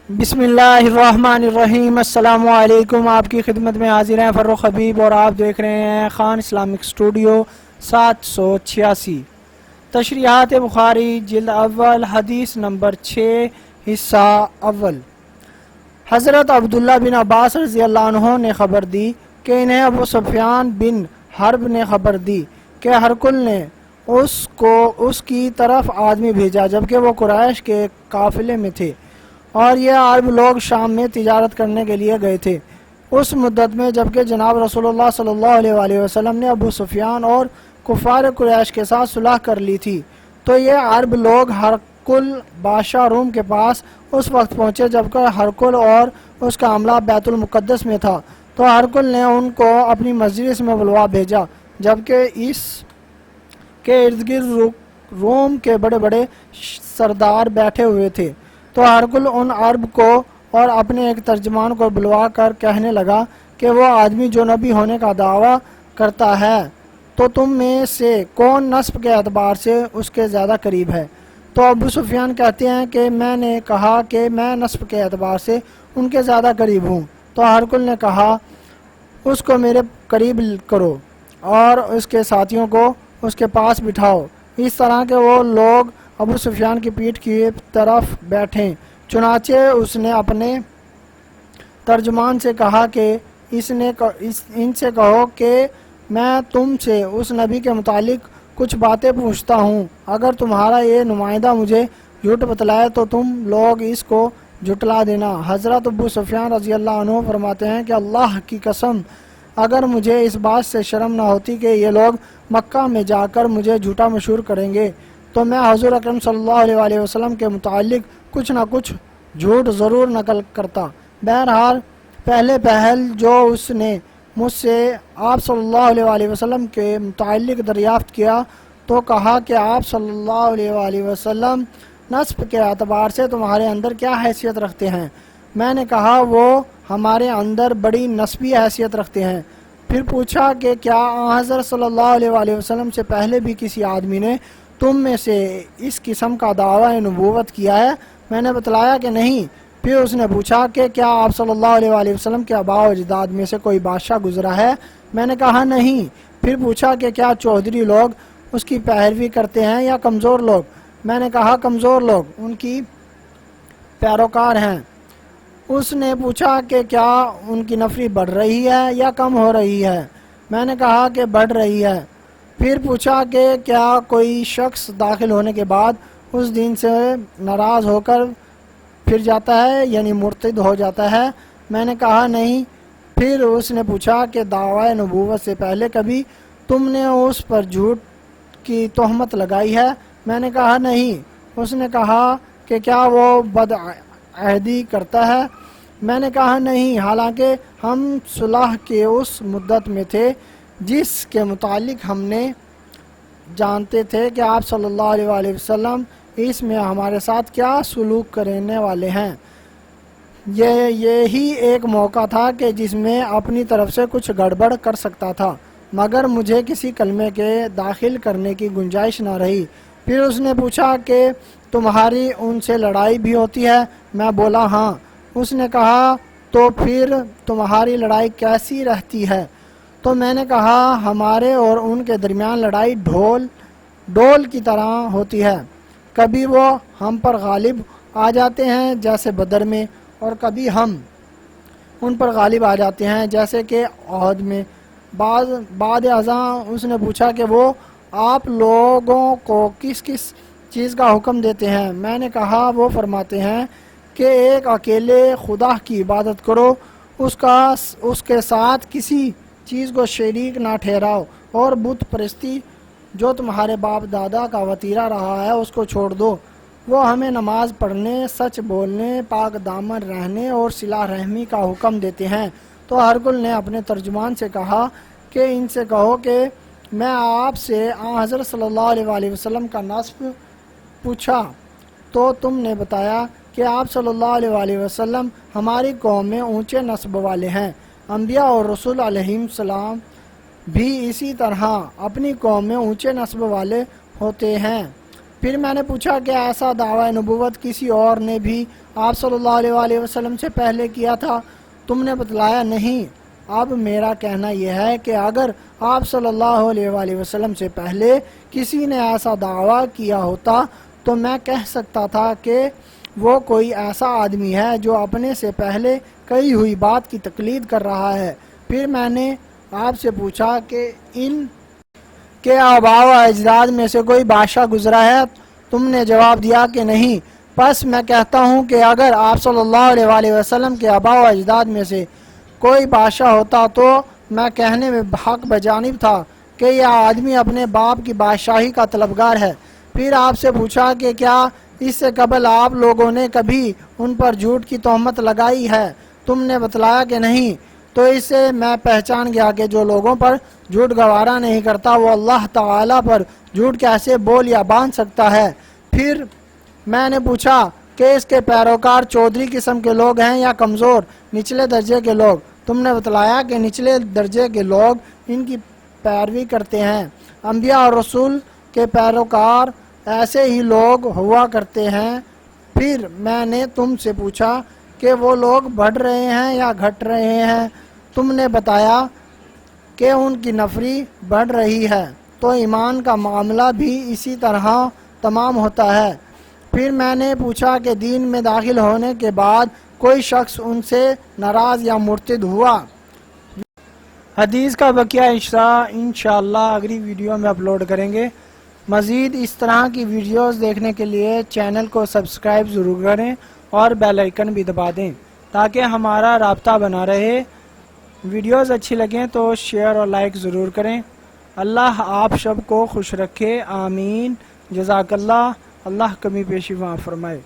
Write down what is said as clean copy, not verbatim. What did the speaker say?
بسم اللہ الرحمن الرحیم۔ السلام علیکم۔ آپ کی خدمت میں حاضر ہیں فروخ حبیب اور آپ دیکھ رہے ہیں خان اسلامک اسٹوڈیو 786۔ تشریحات بخاری جلد اول حدیث نمبر 6 حصہ اول۔ حضرت عبداللہ بن عباس رضی اللہ عنہ نے خبر دی کہ انہیں ابو سفیان بن حرب نے خبر دی کہ ہرقل نے اس کی طرف آدمی بھیجا جبکہ وہ قریش کے قافلے میں تھے اور یہ عرب لوگ شام میں تجارت کرنے کے لیے گئے تھے اس مدت میں جبکہ جناب رسول اللہ صلی اللہ علیہ وآلہ وسلم نے ابو سفیان اور کفار قریش کے ساتھ صلح کر لی تھی۔ تو یہ عرب لوگ ہرقل بادشاہ روم کے پاس اس وقت پہنچے جبکہ ہرقل اور اس کا عملہ بیت المقدس میں تھا۔ تو ہرقل نے ان کو اپنی مجلس میں بلوا بھیجا جبکہ اس کے ارد گرد روم کے بڑے بڑے سردار بیٹھے ہوئے تھے۔ تو ہرقل ان عرب کو اور اپنے ایک ترجمان کو بلوا کر کہنے لگا کہ وہ آدمی جو نبی ہونے کا دعویٰ کرتا ہے تو تم میں سے کون نسب کے اعتبار سے اس کے زیادہ قریب ہے؟ تو ابو سفیان کہتے ہیں کہ میں نے کہا کہ میں نسب کے اعتبار سے ان کے زیادہ قریب ہوں۔ تو ہرقل نے کہا اس کو میرے قریب کرو اور اس کے ساتھیوں کو اس کے پاس بٹھاؤ اس طرح کہ وہ لوگ ابو سفیان کی پیٹھ کی طرف بیٹھیں۔ چنانچہ اس نے اپنے ترجمان سے کہا کہ ان سے کہو کہ میں تم سے اس نبی کے متعلق کچھ باتیں پوچھتا ہوں، اگر تمہارا یہ نمائندہ مجھے جھوٹ بتلائے تو تم لوگ اس کو جھٹلا دینا۔ حضرت ابو سفیان رضی اللہ عنہ فرماتے ہیں کہ اللہ کی قسم اگر مجھے اس بات سے شرم نہ ہوتی کہ یہ لوگ مکہ میں جا کر مجھے جھوٹا مشہور کریں گے تو میں حضور اکرم صلی اللہ علیہ وآلہ وسلم کے متعلق کچھ نہ کچھ جھوٹ ضرور نقل کرتا۔ بہرحال پہلے پہل جو اس نے مجھ سے آپ صلی اللہ علیہ وآلہ وسلم کے متعلق دریافت کیا تو کہا کہ آپ صلی اللہ علیہ وآلہ وسلم نسب کے اعتبار سے تمہارے اندر کیا حیثیت رکھتے ہیں؟ میں نے کہا وہ ہمارے اندر بڑی نسبی حیثیت رکھتے ہیں۔ پھر پوچھا کہ کیا حضرت صلی اللہ علیہ وآلہ وسلم سے پہلے بھی کسی آدمی نے تم میں سے اس قسم کا دعویٰ نبوت کیا ہے؟ میں نے بتلایا کہ نہیں۔ پھر اس نے پوچھا کہ کیا آپ صلی اللہ علیہ وآلہ وسلم کے آباء و اجداد میں سے کوئی بادشاہ گزرا ہے؟ میں نے کہا نہیں۔ پھر پوچھا کہ کیا چودھری لوگ اس کی پیروی کرتے ہیں یا کمزور لوگ؟ میں نے کہا کمزور لوگ ان کی پیروکار ہیں۔ اس نے پوچھا کہ کیا ان کی نفری بڑھ رہی ہے یا کم ہو رہی ہے؟ میں نے کہا کہ بڑھ رہی ہے۔ پھر پوچھا کہ کیا کوئی شخص داخل ہونے کے بعد اس دین سے ناراض ہو کر پھر جاتا ہے یعنی مرتد ہو جاتا ہے؟ میں نے کہا نہیں۔ پھر اس نے پوچھا کہ دعوی نبوت سے پہلے کبھی تم نے اس پر جھوٹ کی تہمت لگائی ہے؟ میں نے کہا نہیں۔ اس نے کہا کہ کیا وہ بدعہدی کرتا ہے؟ میں نے کہا نہیں، حالانکہ ہم صلح کے اس مدت میں تھے جس کے متعلق ہم نے جانتے تھے کہ آپ صلی اللہ علیہ وآلہ وسلم اس میں ہمارے ساتھ کیا سلوک کرنے والے ہیں۔ یہی ایک موقع تھا کہ جس میں اپنی طرف سے کچھ گڑبڑ کر سکتا تھا مگر مجھے کسی کلمے کے داخل کرنے کی گنجائش نہ رہی۔ پھر اس نے پوچھا کہ تمہاری ان سے لڑائی بھی ہوتی ہے؟ میں بولا ہاں۔ اس نے کہا تو پھر تمہاری لڑائی کیسی رہتی ہے؟ تو میں نے کہا ہمارے اور ان کے درمیان لڑائی ڈول کی طرح ہوتی ہے، کبھی وہ ہم پر غالب آ جاتے ہیں جیسے بدر میں اور کبھی ہم ان پر غالب آ جاتے ہیں جیسے کہ احد میں۔ بعد ازاں اس نے پوچھا کہ وہ آپ لوگوں کو کس کس چیز کا حکم دیتے ہیں؟ میں نے کہا وہ فرماتے ہیں کہ ایک اکیلے خدا کی عبادت کرو، اس کے ساتھ کسی چیز کو شریک نہ ٹھہراؤ اور بت پرستی جو تمہارے باپ دادا کا وتیرہ رہا ہے اس کو چھوڑ دو۔ وہ ہمیں نماز پڑھنے، سچ بولنے، پاک دامن رہنے اور صلہ رحمی کا حکم دیتے ہیں۔ تو ہرقل نے اپنے ترجمان سے کہا کہ ان سے کہو کہ میں آپ سے حضرت صلی اللہ علیہ وآلہ وسلم کا نسب پوچھا تو تم نے بتایا کہ آپ صلی اللہ علیہ وآلہ وسلم ہماری قوم میں اونچے نسب والے ہیں۔ انبیاء اور رسول علیہ السلام بھی اسی طرح اپنی قوم میں اونچے نسب والے ہوتے ہیں۔ پھر میں نے پوچھا کہ ایسا دعویٰ نبوت کسی اور نے بھی آپ صلی اللہ علیہ وآلہ وسلم سے پہلے کیا تھا؟ تم نے بتلایا نہیں۔ اب میرا کہنا یہ ہے کہ اگر آپ صلی اللہ علیہ وآلہ وسلم سے پہلے کسی نے ایسا دعویٰ کیا ہوتا تو میں کہہ سکتا تھا کہ وہ کوئی ایسا آدمی ہے جو اپنے سے پہلے کہی ہوئی بات کی تقلید کر رہا ہے۔ پھر میں نے آپ سے پوچھا کہ ان کے آباء و اجداد میں سے کوئی بادشاہ گزرا ہے؟ تم نے جواب دیا کہ نہیں۔ پس میں کہتا ہوں کہ اگر آپ صلی اللہ علیہ وآلہ وسلم کے آباء و اجداد میں سے کوئی بادشاہ ہوتا تو میں کہنے میں حق بجانب تھا کہ یہ آدمی اپنے باپ کی بادشاہی کا طلبگار ہے۔ پھر آپ سے پوچھا کہ کیا اس سے قبل آپ لوگوں نے کبھی ان پر جھوٹ کی تہمت لگائی ہے؟ تم نے بتلایا کہ نہیں۔ تو اس سے میں پہچان گیا کہ جو لوگوں پر جھوٹ گوارا نہیں کرتا وہ اللہ تعالیٰ پر جھوٹ کیسے بول یا باندھ سکتا ہے۔ پھر میں نے پوچھا کہ اس کے پیروکار چودھری قسم کے لوگ ہیں یا کمزور نچلے درجے کے لوگ؟ تم نے بتلایا کہ نچلے درجے کے لوگ ان کی پیروی کرتے ہیں۔ انبیاء اور رسول کے پیروکار ایسے ہی لوگ ہوا کرتے ہیں۔ پھر میں نے تم سے پوچھا کہ وہ لوگ بڑھ رہے ہیں یا گھٹ رہے ہیں؟ تم نے بتایا کہ ان کی نفری بڑھ رہی ہے۔ تو ایمان کا معاملہ بھی اسی طرح تمام ہوتا ہے۔ پھر میں نے پوچھا کہ دین میں داخل ہونے کے بعد کوئی شخص ان سے ناراض یا مرتد ہوا؟ حدیث کا بقیہ حصہ انشاءاللہ اگلی ویڈیو میں اپلوڈ کریں گے۔ مزید اس طرح کی ویڈیوز دیکھنے کے لیے چینل کو سبسکرائب ضرور کریں اور بیل آئیکن بھی دبا دیں تاکہ ہمارا رابطہ بنا رہے۔ ویڈیوز اچھی لگیں تو شیئر اور لائک ضرور کریں۔ اللہ آپ سب کو خوش رکھے، آمین۔ جزاک اللہ۔ اللہ کمی پیشی معاف فرمائے۔